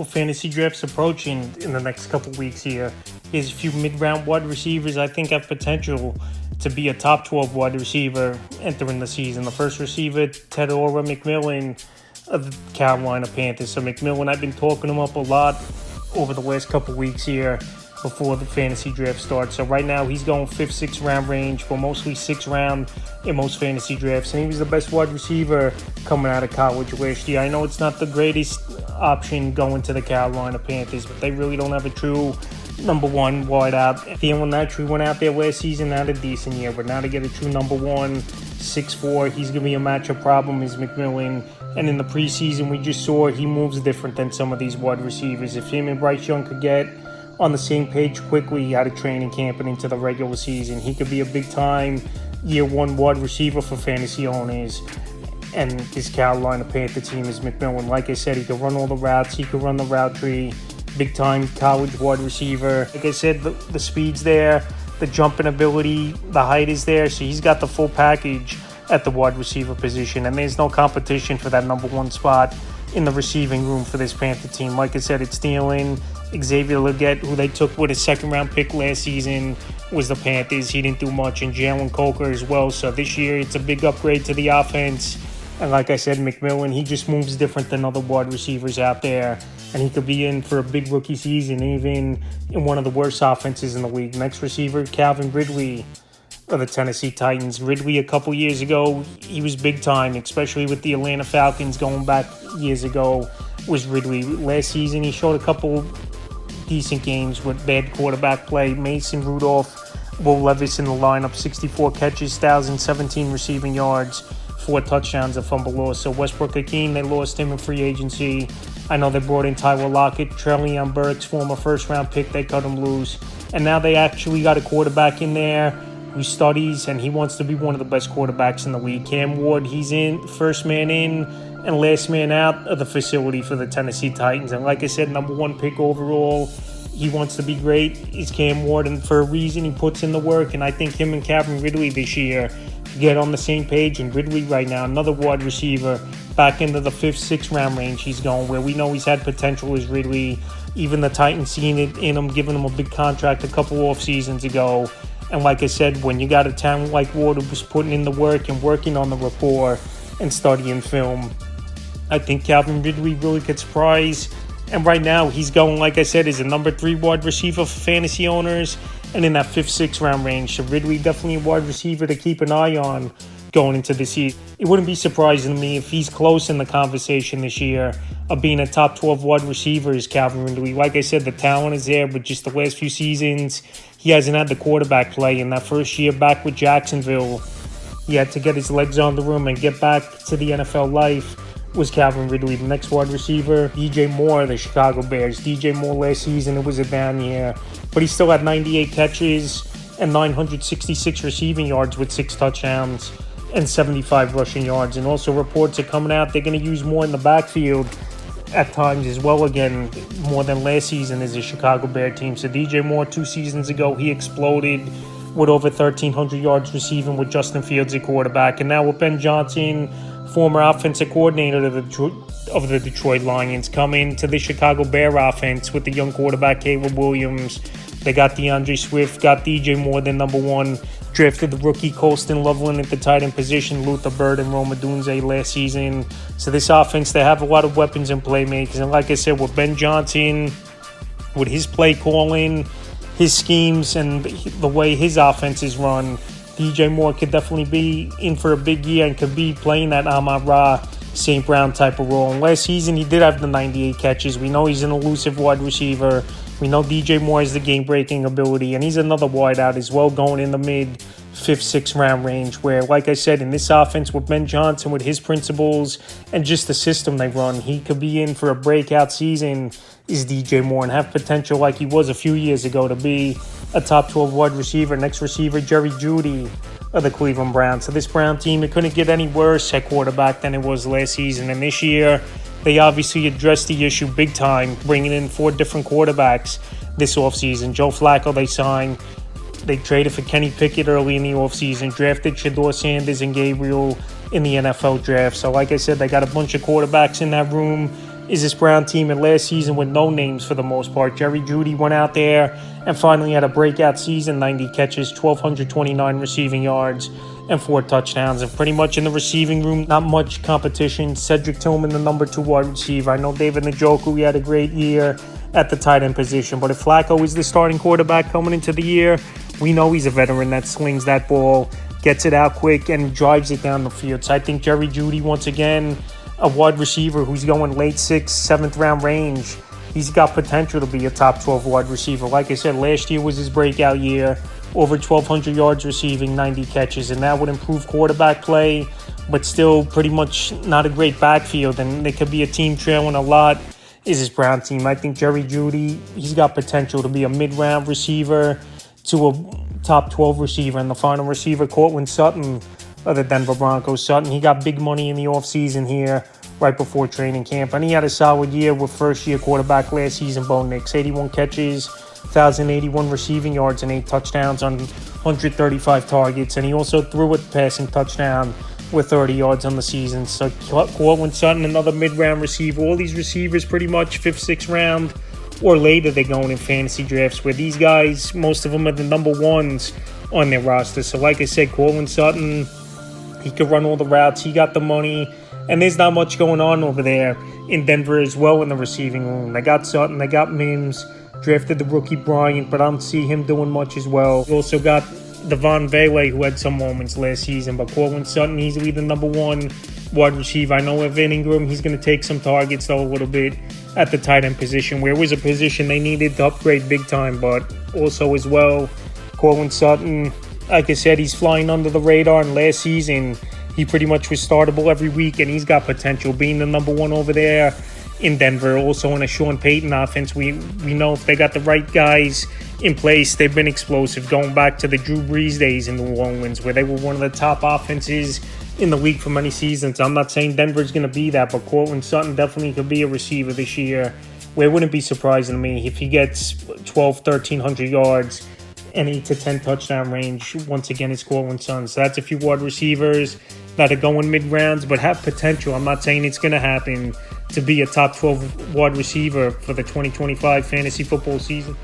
With fantasy drafts approaching in the next couple weeks here, here's a few mid-round wide receivers I think have potential to be a top 12 wide receiver entering the season. The first receiver, Tedora McMillan of the Carolina Panthers. So McMillan, I've been talking him up a lot over the last couple weeks here before the fantasy draft starts. So right now he's going 5th, 6th round range, but mostly 6th round in most fantasy drafts. And he was the best wide receiver coming out of college last year. I know it's not the greatest option going to the Carolina Panthers, but they really don't have a true number one wide out. Thielen actually went out there last season, had a decent year, but now to get a true number one, 6'4", he's going to be a matchup problem, is McMillan. And in the preseason, we just saw he moves different than some of these wide receivers. If him and Bryce Young could get on the same page quickly out of training camp and into the regular season, he could be a big-time year one wide receiver for fantasy owners. And this Carolina Panther team is McMillan. Like I said, he can run all the routes. He can run the route tree. Big-time college wide receiver. Like I said, the speed's there. The jumping ability, the height is there. So he's got the full package at the wide receiver position. And there's no competition for that number one spot in the receiving room for this Panther team. Like I said, it's Thielen. Xavier Legette, who they took with a second-round pick last season, was the Panthers. He didn't do much. And Jalen Coker as well. So this year, it's a big upgrade to the offense. And like I said, McMillan, he just moves different than other wide receivers out there. And he could be in for a big rookie season, even in one of the worst offenses in the league. Next receiver, Calvin Ridley of the Tennessee Titans. Ridley, a couple years ago, he was big time, especially with the Atlanta Falcons going back years ago, was Ridley. Last season, he showed a couple decent games with bad quarterback play. Mason Rudolph, Will Levis in the lineup, 64 catches, 1,017 receiving yards, 4 touchdowns, a fumble loss. So Westbrook-Ikhine, they lost him in free agency. I know they brought in Tyler Lockett, Treylon Burks, former first-round pick. They cut him loose. And now they actually got a quarterback in there who studies, and he wants to be one of the best quarterbacks in the league. Cam Ward, he's in, first man in and last man out of the facility for the Tennessee Titans. And like I said, number one pick overall. He wants to be great. He's Cam Ward, and for a reason, he puts in the work. And I think him and Calvin Ridley this year get on the same page. And Ridley right now, another wide receiver, back into the 5th, 6th round range he's going, where we know he's had potential as Ridley. Even the Titans seeing it in him, giving him a big contract a couple off seasons ago. And like I said, when you got a talent like Ward who was putting in the work and working on the rapport and studying film, I think Calvin Ridley really could surprise. And right now, he's going, like I said, as a number 3 wide receiver for fantasy owners and in that 5th, 6th round range. So Ridley definitely a wide receiver to keep an eye on going into the season. It wouldn't be surprising to me if he's close in the conversation this year of being a top 12 wide receiver is Calvin Ridley. Like I said, the talent is there, but just the last few seasons, he hasn't had the quarterback play. In that first year back with Jacksonville, he had to get his legs on the room and get back to the NFL life. Was Calvin Ridley. The next wide receiver, DJ Moore, the Chicago Bears. DJ Moore last season, it was a down year, but he still had 98 catches and 966 receiving yards with 6 touchdowns and 75 rushing yards. And also reports are coming out they're going to use more in the backfield at times as well, again, more than last season as a Chicago Bear team. So DJ Moore, 2 seasons ago, he exploded with over 1,300 yards receiving with Justin Fields at quarterback. And now with Ben Johnson, former offensive coordinator of the Detroit Lions, coming to the Chicago Bear offense with the young quarterback Caleb Williams. They got DeAndre Swift, got DJ Moore, their number 1. Drafted the rookie Colston Loveland at the tight end position, Luther Bird and Rome Odunze last season. So this offense, they have a lot of weapons and playmakers. And like I said, with Ben Johnson, with his play calling, his schemes, and the way his offense is run, DJ Moore could definitely be in for a big year and could be playing that Amon-Ra St. Brown type of role. And last season, he did have the 98 catches. We know he's an elusive wide receiver. We know DJ Moore has the game-breaking ability, and he's another wideout as well, going in the mid 5th, 6th round range, where, like I said, in this offense with Ben Johnson, with his principles and just the system they run, he could be in for a breakout season, is DJ Moore, and have potential like he was a few years ago to be a top 12 wide receiver. Next receiver, Jerry Jeudy of the Cleveland Browns. So this Brown team, it couldn't get any worse at quarterback than it was last season. And this year, they obviously addressed the issue big time, bringing in 4 different quarterbacks this offseason. Joe Flacco, they signed. They traded for Kenny Pickett early in the offseason, drafted Shedeur Sanders and Gabriel in the NFL draft. So like I said, they got a bunch of quarterbacks in that room is this Brown team, and last season with no names for the most part. Jerry Jeudy went out there and finally had a breakout season, 90 catches, 1,229 receiving yards, and 4 touchdowns. And pretty much in the receiving room, not much competition. Cedric Tillman, the number 2 wide receiver. I know David Njoku, he had a great year at the tight end position. But if Flacco is the starting quarterback coming into the year, we know he's a veteran that slings that ball, gets it out quick, and drives it down the field. So I think Jerry Jeudy, once again, a wide receiver who's going late 6th, 7th round range. He's got potential to be a top 12 wide receiver. Like I said, last year was his breakout year. Over 1,200 yards receiving, 90 catches. And that would improve quarterback play, but still pretty much not a great backfield. And there could be a team trailing a lot, is this Brown team. I think Jerry Jeudy, he's got potential to be a mid-round receiver to a top 12 receiver. And the final receiver, Courtland Sutton, of the Denver Broncos. Sutton, he got big money in the offseason here right before training camp. And he had a solid year with first-year quarterback last season, Bo Nix. 81 catches, 1,081 receiving yards, and 8 touchdowns on 135 targets. And he also threw a passing touchdown with 30 yards on the season. So Courtland Sutton, another mid-round receiver. All these receivers pretty much 5th, 6th round or later they're going in fantasy drafts, where these guys, most of them are the number 1s on their roster. So like I said, Courtland Sutton, he could run all the routes. He got the money. And there's not much going on over there in Denver as well in the receiving room. They got Sutton. They got Mims. Drafted the rookie Bryant, but I don't see him doing much as well. We also got Devon Vele, who had some moments last season. But Courtland Sutton, he's easily the number 1 wide receiver. I know Evan Ingram, he's going to take some targets, though, a little bit at the tight end position, where it was a position they needed to upgrade big time. But also as well, Courtland Sutton, like I said, he's flying under the radar. And last season, he pretty much was startable every week, and he's got potential being the number 1 over there in Denver. Also in a Sean Payton offense, we know if they got the right guys in place, they've been explosive, going back to the Drew Brees days in New Orleans, where they were one of the top offenses in the league for many seasons. I'm not saying Denver's going to be that, but Courtland Sutton definitely could be a receiver this year, where it wouldn't be surprising to me if he gets 1,300 yards and 8 to 10 touchdown range. Once again, it's Courtland Sutton. So that's a few wide receivers that are going mid-rounds, but have potential. I'm not saying it's going to happen to be a top 12 wide receiver for the 2025 fantasy football season.